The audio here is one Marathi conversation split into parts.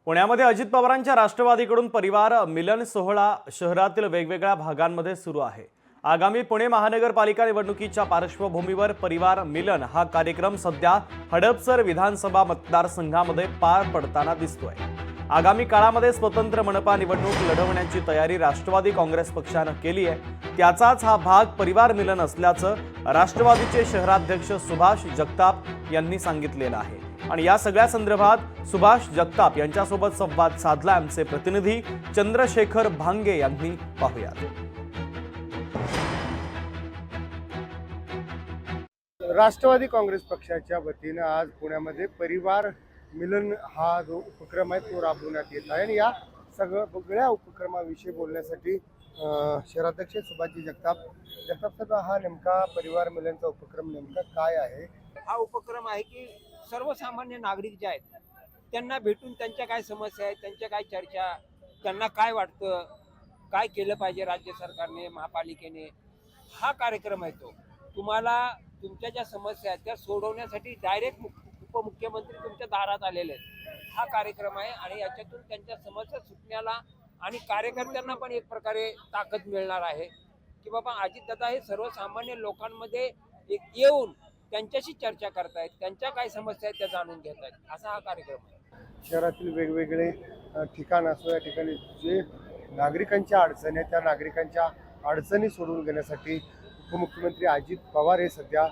पुण्यामध्ये अजित पवारांच्या राष्ट्रवादीकडून परिवार मिलन सोहळा शहरातील वेगवेगळ्या भागांमध्ये सुरू आहे। आगामी पुणे महानगरपालिका निवडणुकीच्या पार्श्वभूमीवर परिवार मिलन हा कार्यक्रम सध्या हडपसर विधानसभा मतदारसंघामध्ये पार पडताना दिसतोय। आगामी काळामध्ये स्वतंत्र मनपा निवडणूक लढवण्याची तयारी राष्ट्रवादी काँग्रेस पक्षाने केली आहे। त्याचाच हा भाग परिवार मिलन असल्याचं राष्ट्रवादीचे शहराध्यक्ष सुभाष जगताप यांनी सांगितलेलं आहे। आणि या सगळ्या संदर्भात सुभाष जगताप यांच्यासोबत संवाद साधला आमचे प्रतिनिधी चंद्रशेखर भांगे यांनी। पाहूयात। राष्ट्रवादी काँग्रेस पक्षाच्या वतीने आज पुण्यामध्ये परिवार मिलन हा जो उपक्रम आहे तो राबवण्यात येत आहे। आणि या सगळ्या उपक्रमाविषयी बोलण्यासाठी शहराध्यक्ष सुभाषजी जगताप साहेब, हा नेमका परिवार मिलनचा उपक्रम नेमका काय आहे? हा उपक्रम आहे की सर्वसामान्य नागरिक जे आहेत त्यांना भेटून त्यांच्या काय समस्या आहेत, त्यांच्या काय चर्चा, त्यांना काय वाटतं, काय केलं पाहिजे राज्य सरकारने, महापालिकेने, हा कार्यक्रम आहे। तो तुम्हाला तुमच्या ज्या समस्या आहेत त्या सोडवण्यासाठी डायरेक्ट उपमुख्यमंत्री तुमच्या दारात आलेले आहेत। हा कार्यक्रम आहे आणि याच्यातून त्यांच्या समस्या सुटण्याला आणि कार्यकर्त्यांना पण एक प्रकारे ताकद मिळणार आहे की बाबा अजितदादा हे सर्वसामान्य लोकांमध्ये येऊन त्यांच्याशी चर्चा करतायत, त्यांच्या काय समस्या आहेत त्या जाणून घेत आहेत, असा हा कार्यक्रम आहे। शहरातील वेगवेगळे ठिकाण असो, या ठिकाणी जे नागरिकांच्या अडचणी आहेत त्या नागरिकांच्या अडचणी सोडवून घेण्यासाठी उपमुख्यमंत्री अजित पवार हे सध्या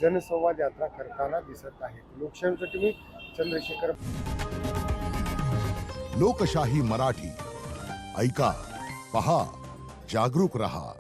जनसंवाद यात्रा करताना दिसत आहेत। लोकशाहीसाठी मी चंद्रशेखर। लोकशाही मराठी ऐका, पहा, जागरूक रहा।